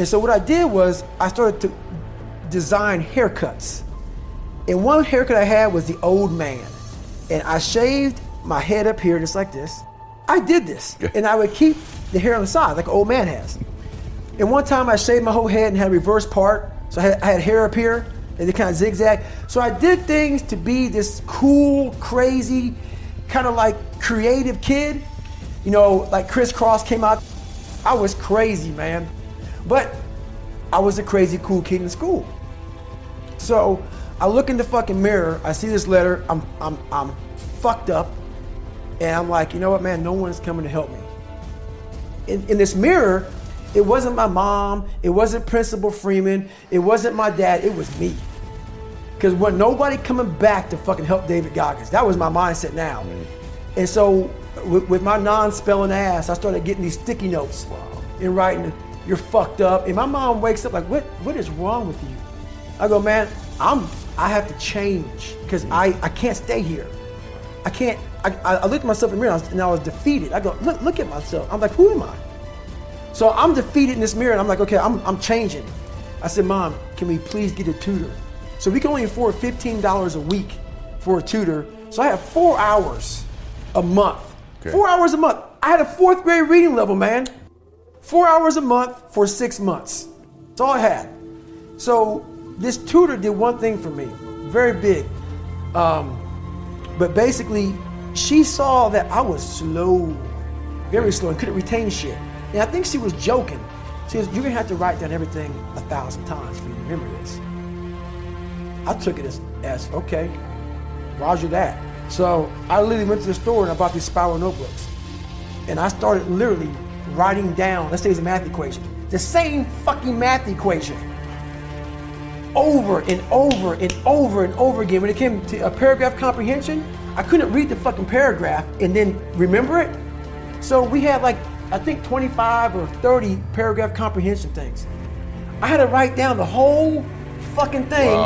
And so what I did was I started to design haircuts. And one haircut I had was the old man. And I shaved my head up here just like this. I did this. And I would keep the hair on the side like an old man has. And one time I shaved my whole head and had a reverse part. So I had hair up here and it kind of zigzag. So I did things to be this cool, crazy, kind of like creative kid. You know, like Crisscross came out. I was crazy, man. But I was a crazy cool kid in school. So I look in the fucking mirror, I see this letter, I'm fucked up, and I'm like, you know what, man, no one's coming to help me. In this mirror, it wasn't my mom, it wasn't Principal Freeman, it wasn't my dad, it was me. Because when nobody coming back to fucking help David Goggins, that was my mindset now. And so with my non-spelling ass, I started getting these sticky notes and writing, you're fucked up. And my mom wakes up like, what is wrong with you? I go, man, I have to change because I can't stay here. I can't, I looked at myself in the mirror and I was defeated. I go, look at myself. I'm like, who am I? So I'm defeated in this mirror and I'm like, okay, I'm changing. I said, Mom, can we please get a tutor? So we can only afford $15 a week for a tutor. So I have 4 hours a month. Okay. 4 hours a month. I had a 4th grade reading level, man. 4 hours a month for 6 months. That's all I had. So this tutor did one thing for me, very big. But basically, she saw that I was slow, very slow, and couldn't retain shit. And I think she was joking. She goes, you're gonna have to write down everything 1,000 times for you to remember this. I took it as okay, roger that. So I literally went to the store and I bought these spiral notebooks. And I started literally writing down, let's say it's a math equation, the same fucking math equation over and over and over and over again. When it came to a paragraph comprehension, I couldn't read the fucking paragraph and then remember it. So we had like, I think 25 or 30 paragraph comprehension things. I had to write down the whole fucking thing,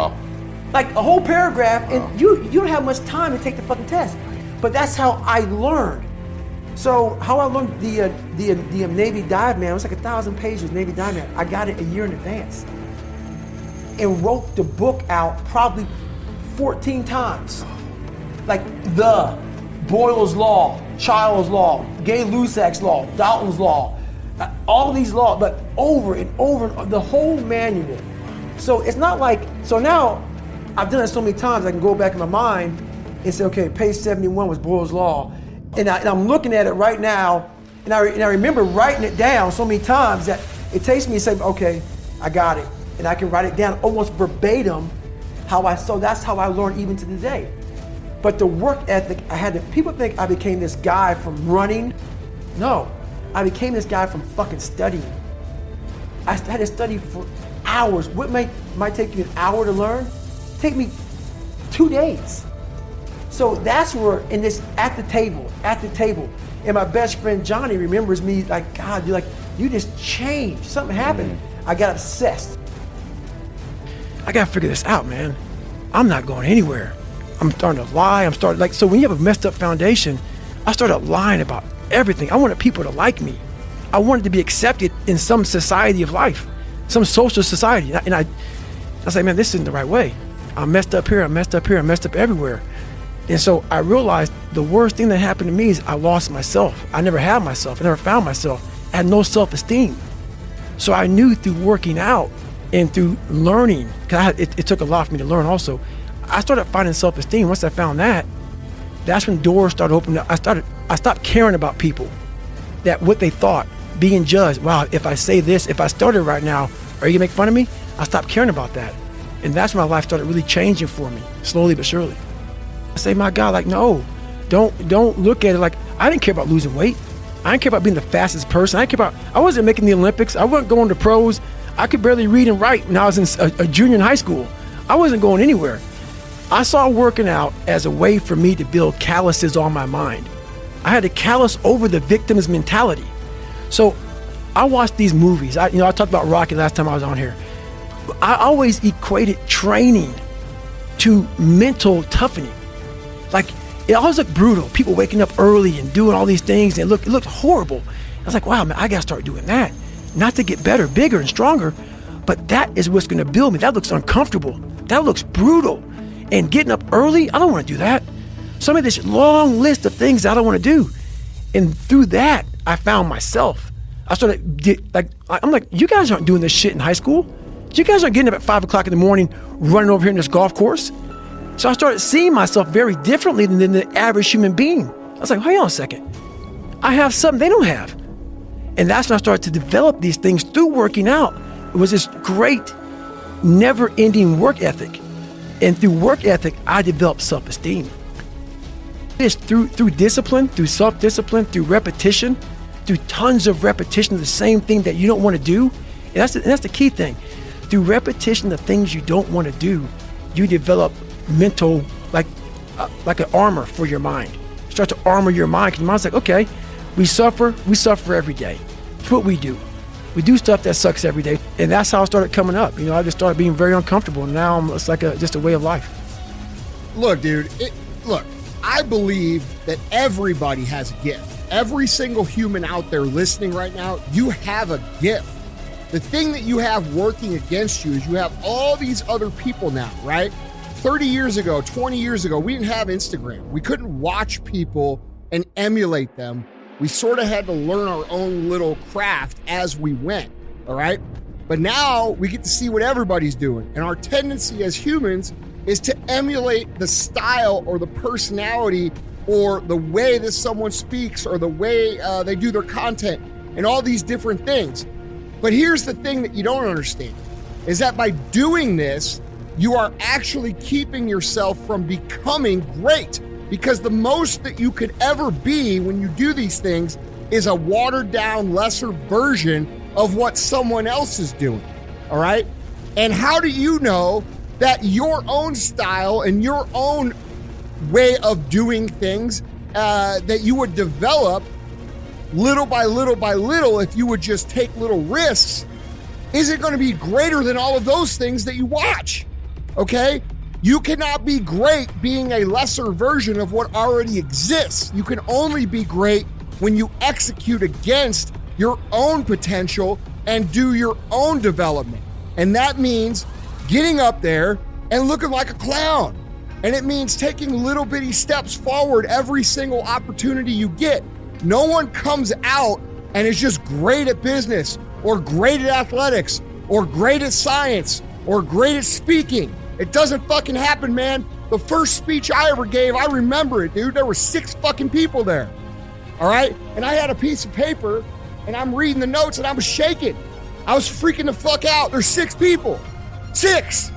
like a whole paragraph, and you don't have much time to take the fucking test. But that's how I learned. So how I learned the Navy Dive Man, it was like 1,000 pages, Navy Dive Man. I got it a year in advance and wrote the book out probably 14 times. Like the Boyle's Law, Child's Law, Gay-Lussac's Law, Dalton's Law, all these laws, but over and over, the whole manual. So it's not like, so now I've done it so many times I can go back in my mind and say, okay, page 71 was Boyle's Law. And I'm looking at it right now, and I remember writing it down so many times that it takes me to say, okay, I got it. And I can write it down almost verbatim so that's how I learned even to today. But the work ethic, people think I became this guy from running. No, I became this guy from fucking studying. I had to study for hours. What might take you an hour to learn, take me 2 days. So that's where, at the table, and my best friend Johnny remembers me like, God, you just changed. Something happened. I got obsessed. I gotta figure this out, man. I'm not going anywhere. I'm starting to lie. So when you have a messed up foundation, I started lying about everything. I wanted people to like me. I wanted to be accepted in some society of life, some social society. And I was like, man, this isn't the right way. I'm messed up here, I'm messed up here, I'm messed up everywhere. And so I realized the worst thing that happened to me is I lost myself. I never had myself, I never found myself. I had no self-esteem. So I knew through working out and through learning, because it took a lot for me to learn also, I started finding self-esteem. Once I found that, that's when doors started opening up. I stopped caring about people, that what they thought, being judged. Wow, if I say this, if I started right now, are you gonna make fun of me? I stopped caring about that. And that's when my life started really changing for me, slowly but surely. I say, my God, like, no, don't look at it like, I didn't care about losing weight. I didn't care about being the fastest person. I wasn't making the Olympics. I wasn't going to pros. I could barely read and write when I was in a junior in high school. I wasn't going anywhere. I saw working out as a way for me to build calluses on my mind. I had to callous over the victim's mentality. So I watched these movies. I talked about Rocky last time I was on here. I always equated training to mental toughening. Like, it always looked brutal. People waking up early and doing all these things, and it looked horrible. I was like, wow, man, I gotta start doing that. not to get better, bigger, and stronger, but that is what's going to build me. That looks uncomfortable. That looks brutal. And getting up early, I don't want to do that. So I made this long list of things I don't want to do. And through that, I found myself. I started, I'm like, you guys aren't doing this shit in high school. You guys aren't getting up at 5 o'clock in the morning, running over here in this golf course. So I started seeing myself very differently than the average human being. I was like, hang on a second. I have something they don't have. And that's when I started to develop these things through working out. It was this great, never-ending work ethic. And through work ethic, I developed self-esteem. It's through discipline, through self-discipline, through repetition, through tons of repetition of the same thing that you don't want to do. And that's the key thing. Through repetition of things you don't want to do, you develop mental, like an armor for your mind. You start to armor your mind, because your mind's like, okay, we suffer every day. That's what we do. We do stuff that sucks every day. And that's how I started coming up. I just started being very uncomfortable. And now it's like just a way of life. Look, dude, I believe that everybody has a gift. Every single human out there listening right now, you have a gift. The thing that you have working against you is you have all these other people now, right? 30 years ago, 20 years ago, we didn't have Instagram. We couldn't watch people and emulate them. We sort of had to learn our own little craft as we went, all right? But now we get to see what everybody's doing. And our tendency as humans is to emulate the style or the personality or the way that someone speaks or the way they do their content and all these different things. But here's the thing that you don't understand, is that by doing this, you are actually keeping yourself from becoming great. Because the most that you could ever be when you do these things is a watered down, lesser version of what someone else is doing, all right? And how do you know that your own style and your own way of doing things that you would develop little by little by little, if you would just take little risks, isn't going to be greater than all of those things that you watch, okay? You cannot be great being a lesser version of what already exists. You can only be great when you execute against your own potential and do your own development. And that means getting up there and looking like a clown. And it means taking little bitty steps forward every single opportunity you get. No one comes out and is just great at business or great at athletics or great at science or great at speaking. It doesn't fucking happen, man. The first speech I ever gave, I remember it, dude. There were 6 fucking people there, all right? And I had a piece of paper, and I'm reading the notes, and I was shaking. I was freaking the fuck out. There's 6 people. 6.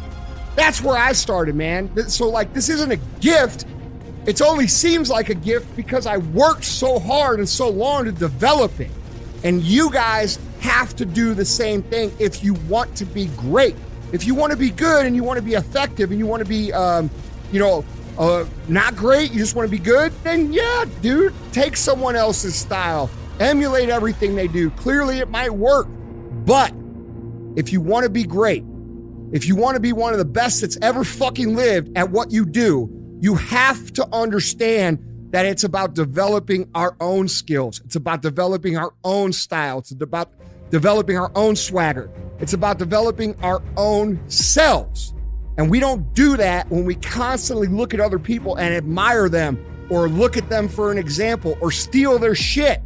That's where I started, man. So, this isn't a gift. It only seems like a gift because I worked so hard and so long to develop it. And you guys have to do the same thing if you want to be great. If you want to be good and you want to be effective and you want to be, not great, you just want to be good, then yeah, dude, take someone else's style, emulate everything they do. Clearly it might work, but if you want to be great, if you want to be one of the best that's ever fucking lived at what you do, you have to understand that it's about developing our own skills. It's about developing our own style. It's about developing our own swagger. It's about developing our own selves. And we don't do that when we constantly look at other people and admire them or look at them for an example or steal their shit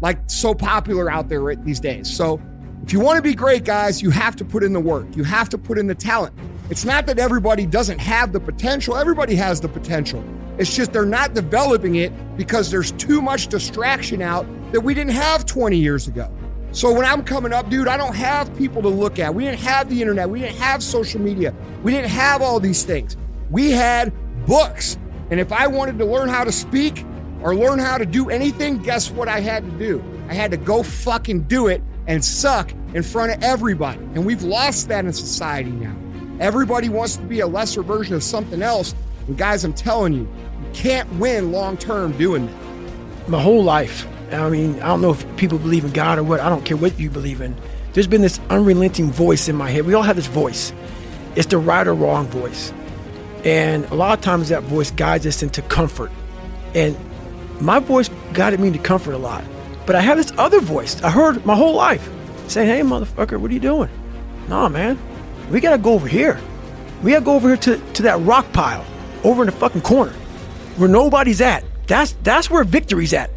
like so popular out there these days. So if you want to be great, guys, you have to put in the work. You have to put in the talent. It's not that everybody doesn't have the potential. Everybody has the potential. It's just they're not developing it because there's too much distraction out that we didn't have 20 years ago. So when I'm coming up, dude, I don't have people to look at. We didn't have the internet. We didn't have social media. We didn't have all these things. We had books. And if I wanted to learn how to speak or learn how to do anything, guess what I had to do? I had to go fucking do it and suck in front of everybody. And we've lost that in society now. Everybody wants to be a lesser version of something else. And guys, I'm telling you, you can't win long-term doing that. My whole life, I mean, I don't know if people believe in God or what. I don't care what you believe in. There's been this unrelenting voice in my head. We all have this voice. It's the right or wrong voice. And a lot of times that voice guides us into comfort. And my voice guided me into comfort a lot. But I have this other voice I heard my whole life. saying, hey, motherfucker, what are you doing? Nah, man, we gotta go over here. We gotta go over here to that rock pile over in the fucking corner where nobody's at. That's where victory's at.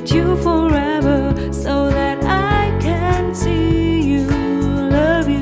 with you forever so that I can see you, love you.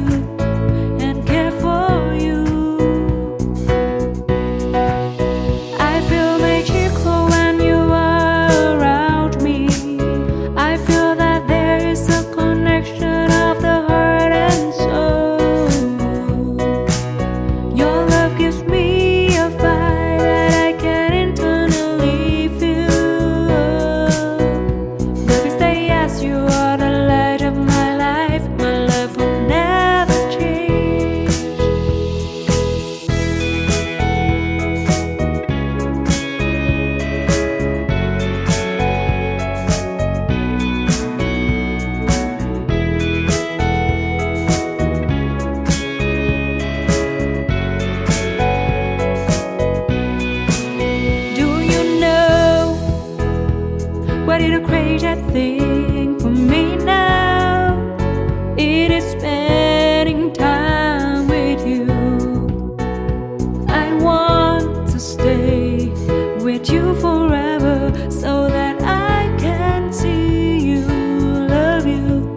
you forever so that I can see you, love you,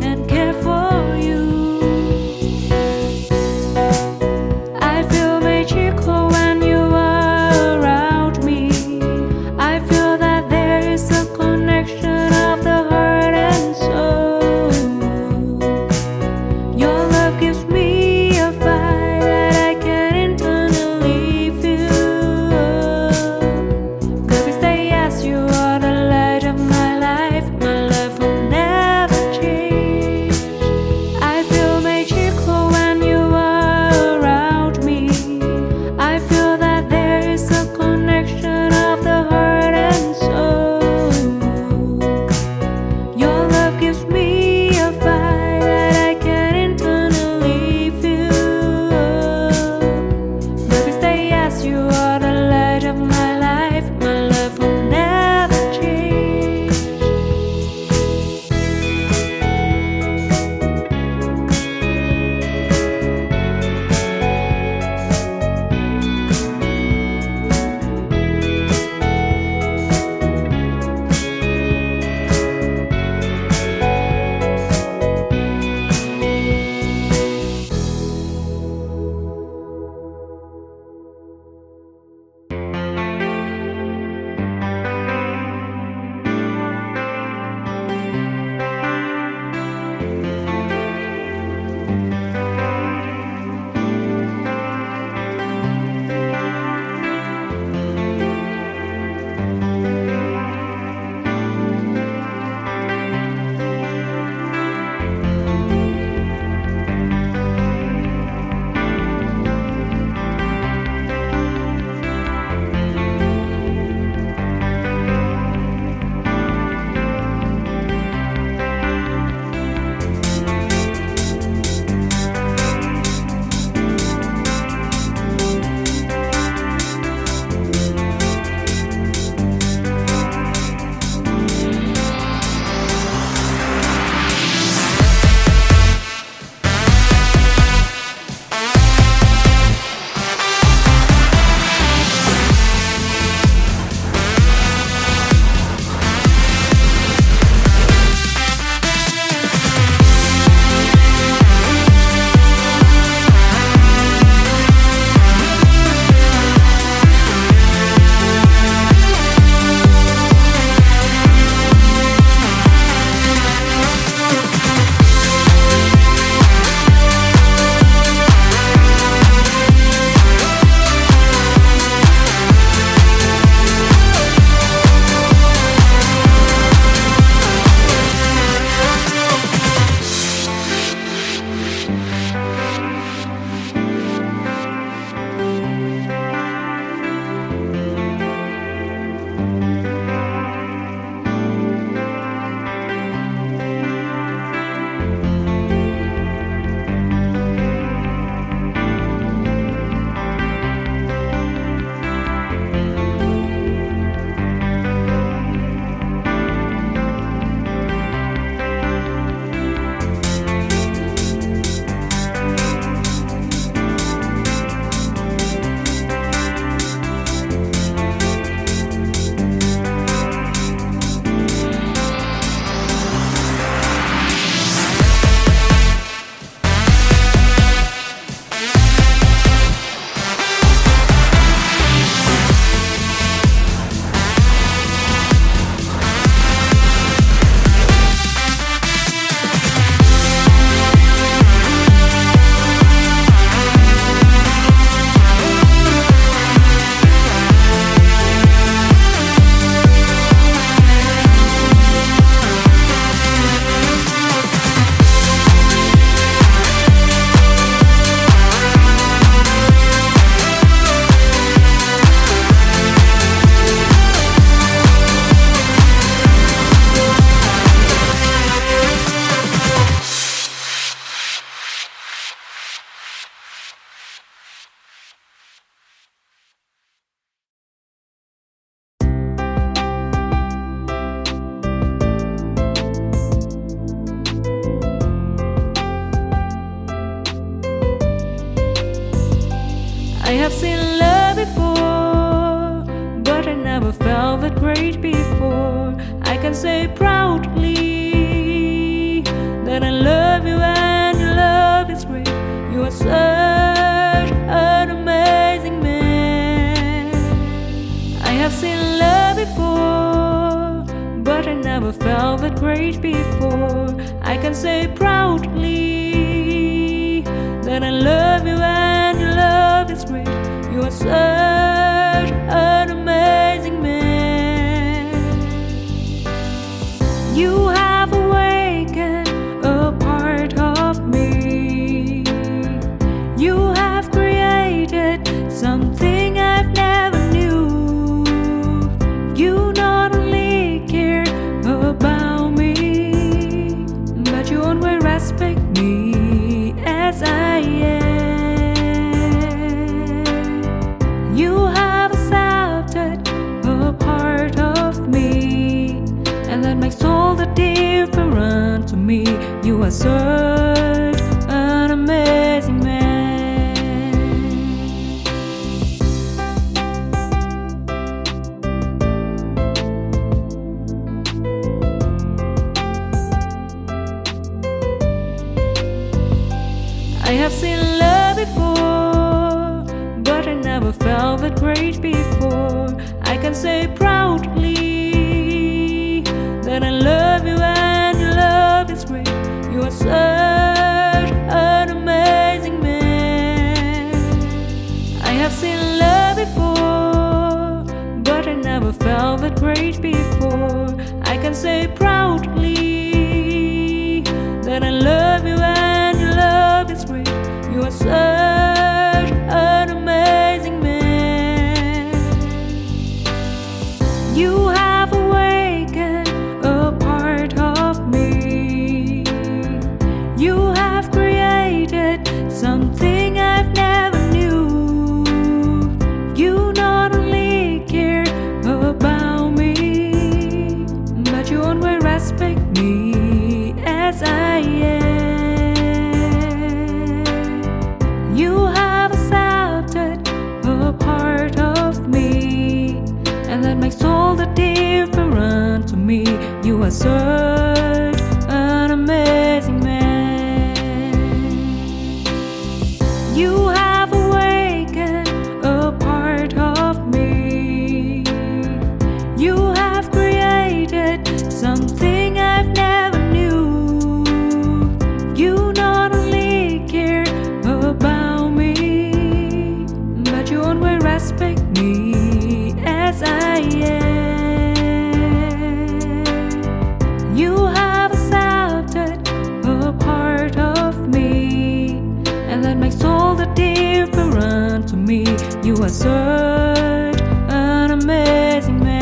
and care for you. I feel magical when you are around me. I feel that there is a connection of the heart and soul. Your love gives me a vibe that I can internally feel. Baby, say yes, you are the light of my life. My love will never change. I feel magical when you are around me. I feel that there is a connection of the heart and soul. Your love gives me a vibe that I can internally feel. Baby, say yes, you are the light of my life. My love will never change. I have seen love before, but I never never felt that great before. I can say proudly that I love you and your love is great. You are such an amazing man. I have seen love before, but I never felt that great before. I can say proudly that I love you and your love is great. You are such an amazing man. You have awakened a part of me. You have created something I've never knew. You not only care about me, but you always respect me as I am. You have accepted a part of me, and that makes all the difference to me. You are such an amazing man. I have seen love before, but I never felt that great before. I can say proudly that I love you and your love is great. You are such an amazing man. I have seen love before, but I never felt that great before. I can say proudly that I love you and your love is great. You are such an amazing man. You have awakened a part of me. You have created something I've never knew. You not only care about me, but you always respect me as I am. You have accepted a part of me, and that makes all the difference to me. You are such an amazing man. You have awakened a part of me. You have created something I've never knew. You not only care about me, but you always respect me as I am. You have accepted a part of me, and that makes all the difference to me. You are such an amazing man.